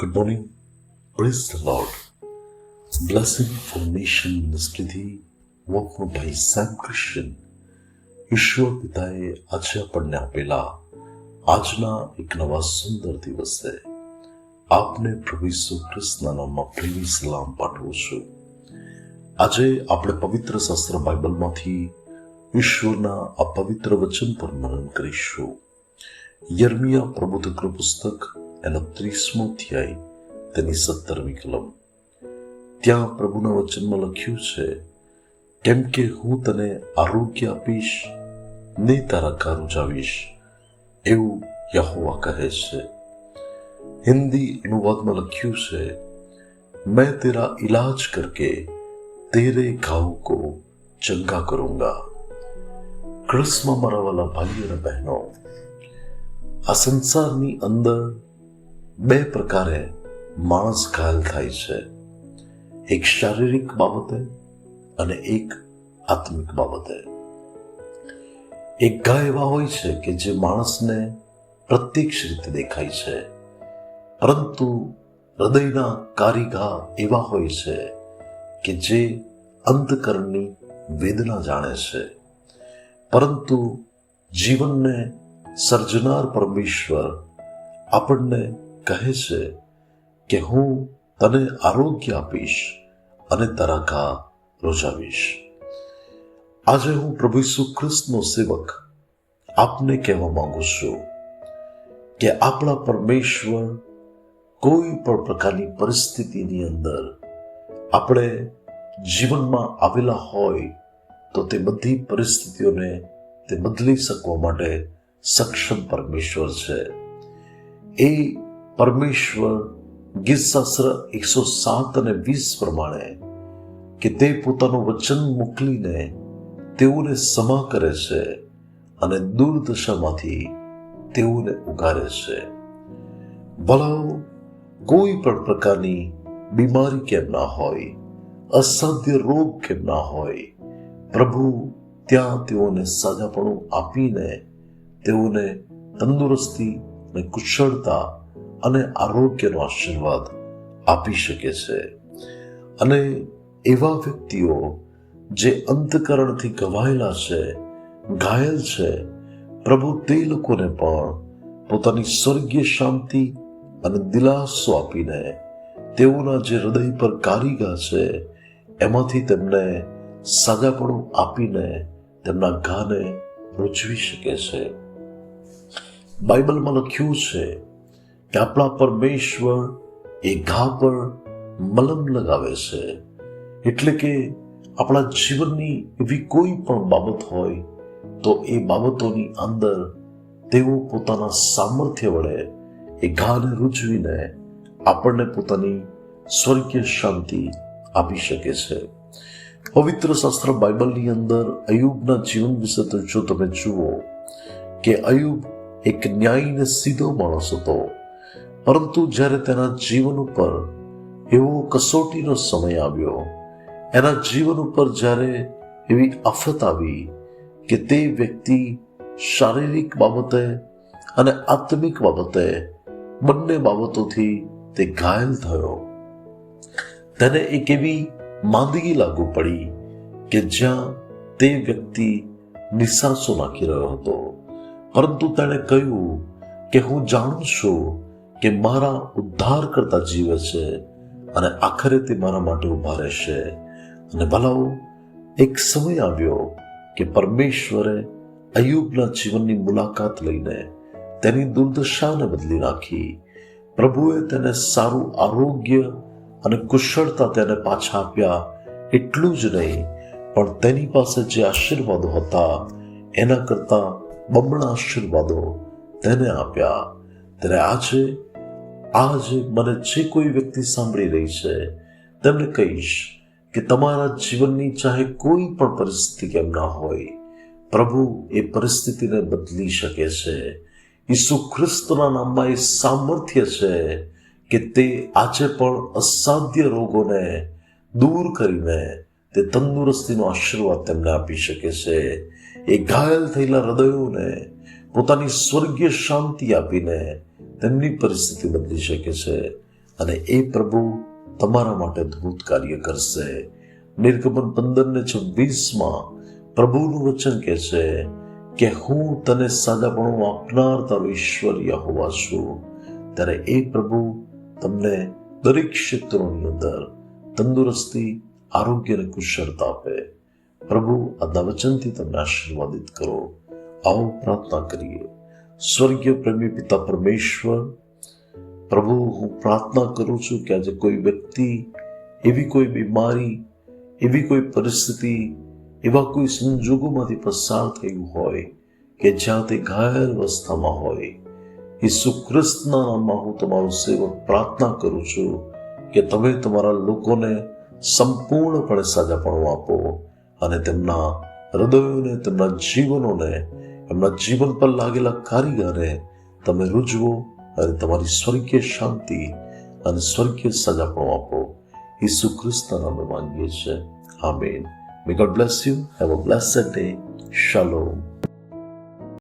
Good morning. Praise the Lord. Blessing for Nation મિનિસ્ટ્રીથી વોકનું ભાઈ same Christian. ઈશ્વર પિતાએ આજે આપણને આપેલા આજના એક નવા સુંદર દિવસે આપને પ્રભુ ઈસુ ખ્રિસ્તના નામમાં પ્રેમી સલામ પાઠવું છું. આજે આપણે પવિત્ર શાસ્ત્ર બાઇબલમાંથી ઈશ્વરના આ પવિત્ર વચન પર મનન કરીશું. યર્મિયા પ્રબોધકનું પુસ્તક એનો 30મો અધ્યાય તેની 17મી કલમ. ત્યાં પ્રભુના વચનમાં લખ્યું છે, કેમ કે હું તને આરોગ્ય આપીશ ને તારા ઘા રૂજાવીશ, એવું યહોવા કહે છે. હિન્દી અનુવાદમાં લખ્યું છે, मैं तेरा इलाज करके तेरे घाव को चंगा करूंगा. ક્રિસ્તમાં મારા વાલા ભાઈઓ અને બહેનો, આ સંસારની અંદર બે પ્રકારે માણસ ઘાયલ થાય છે. એક શારીરિક બાબતે અને એક આત્મિક બાબતે. એક ઘા એવા હોય છે કે જે માણસને પ્રત્યક્ષ રીતે દેખાય છે, પરંતુ હૃદયના કારી ઘા એવા હોય છે કે જે અંતકરણની વેદના જાણે છે. પરંતુ જીવનને સર્જનાર પરમેશ્વર આપણને કહે છે કે હું તને આરોગ્ય આપીશ અને તારા ઘા રૂજાવીશ. આજે હું પ્રભુ ઈસુ ખ્રિસ્તનો સેવક આપને કહેવા માંગુ છું કે આપણા પરમેશ્વર કોઈ પણ પ્રકારની પરિસ્થિતિની અંદર આપણે જીવનમાં આવેલા હોય તો તે બધી પરિસ્થિતિઓને તે બદલી શકવા માટે સક્ષમ પરમેશ્વર છે. એ પરમેશ્વર ગીતશાસ્ત્ર 107 અને 20 પ્રમાણે કે તે પોતાનું વચન મોકલીને તેઓને સમા કરે છે અને દુર્દશામાંથી તેઓને ઉગારે છે. ભલાઓ કોઈ પણ પ્રકારની બીમારી કેમ ના હોય, અસાધ્ય રોગ કેમ ના હોય, પ્રભુ ત્યાં તેઓને સાજાપણું આપીને તેઓને તંદુરસ્તી અને કુશળતા અને આરોગ્યનો આશીર્વાદ આપી શકે છે. અને એવા વ્યક્તિઓ જે અંતકરણથી ઘવાયેલા છે, ઘાયલ છે, પ્રભુ તે લોકોને પણ પોતાની સ્વર્ગીય શાંતિ અને દિલાસો આપીને તેઓના જે હૃદય પર કારીગા છે એમાંથી તેમને સાજાપણું આપીને તેમના ઘાને રૂજવી શકે છે. બાઇબલમાં લખ્યું છે કે આપણા પરમેશ્વર એ ઘા પર મલમ લગાવે છે. એટલે કે આપણા જીવનની એવી કોઈ પણ બાબત હોય તો એ બાબતોની અંદર તેઓ પોતાના સામર્થ્ય વડે એ ઘાને રૂજવીને આપણને પોતાની સ્વર્ગીય શાંતિ આપી શકે છે. પવિત્ર શાસ્ત્ર બાઇબલની અંદર અયુબના જીવન વિશે તો જો તમે જુઓ કે અયુબ એક ન્યાયી ને સીધો માણસ હતો, પરંતુ જ્યારે તેના જીવન ઉપર એવો કસોટીનો સમય આવ્યો, એના જીવન ઉપર જ્યારે એવી આફત આવી કે તે વ્યક્તિ શારીરિક બાબતે અને આત્મિક બાબતે બંને બાબતોથી તે ઘાયલ થયો. તેને એક એવી માંદગી લાગુ પડી કે જ્યાં તે વ્યક્તિ નિસાસો નાખી રહ્યો હતો. પરંતુ તેણે કહ્યું કે હું જાણું છું કે મારા ઉદ્ધાર કરતા જીવે છે અને આખરે તે મારા માટે ઉભા રહેશે. અને ભલાઓ એક સમય આવ્યો કે પરમેશ્વરે અયુબના જીવનની મુલાકાત લઈને તેની દુર્દશાને બદલી નાખી. પ્રભુએ તેને સારું આરોગ્ય અને કુશળતા તેને પાછા આપ્યા. એટલું જ નહીં, પણ તેની પાસે જે આશીર્વાદો હતા એના કરતા બમણા આશીર્વાદો તેને આપ્યા. ત્યારે આજે મને જે કોઈ વ્યક્તિ સાંભળી રહી છે તેમને કહીશ કે તમારા જીવનની ચાહે કોઈ પણ પરિસ્થિતિ કેમ ના હોય, પ્રભુ એ પરિસ્થિતિને બદલી શકે છે. ઈસુ ખ્રિસ્તના નામમાં એ સામર્થ્ય છે કે તે આજે પણ અસાધ્ય રોગોને દૂર કરીને તે તંદુરસ્તીનો આશીર્વાદ તેમને આપી શકે છે. એ ઘાયલ થયેલા હૃદયોને પોતાની સ્વર્ગીય શાંતિ આપીને તેમની પરિસ્થિતિ બદલી શકે છે. અને એ પ્રભુ તમારા માટે અદ્ભુત કાર્ય કરશે. નિર્ગમન 15:26 પ્રભુનું વચન કહે છે કે હું તને સાજાપણું આપનાર તારો ઈશ્વર યહોવા છું. ત્યારે એ પ્રભુ તમને દરેક ક્ષેત્રોની અંદર તંદુરસ્તી, આરોગ્ય અને કુશળતા આપે. પ્રભુ આજના વચનથી તમને આશીર્વાદિત કરો. આવો પ્રાર્થના કરીએ. સ્વર્ગીય પ્રેમી પિતા પરમેશ્વર, પ્રભુ હું પ્રાર્થના કરું છું કે આજે કોઈ વ્યક્તિ એવી કોઈ બીમારી, એવી કોઈ પરિસ્થિતિ, એવા કોઈ સંજોગોમાંથી પસાર થયું હોય કે જ્યાં તે ઘાયલ અવસ્થામાં હોય, ઈસુ ખ્રિસ્તના નામમાં હું તમારો સેવક પ્રાર્થના કરું છું કે તમે તમારા લોકોને સંપૂર્ણપણે સાજાપણું આપો અને તેમના હૃદયોને, તેમના જીવનોને, એમના જીવન પર લાગેલા કાર્યને તમે રૂજવો અને તમારી સ્વર્ગીય શાંતિ અને સ્વર્ગીય સાજાપણું આપો. ઈસુ ખ્રિસ્તના નામે માંગીએ છીએ. આમીન. May God bless you. Have a blessed day. Shalom.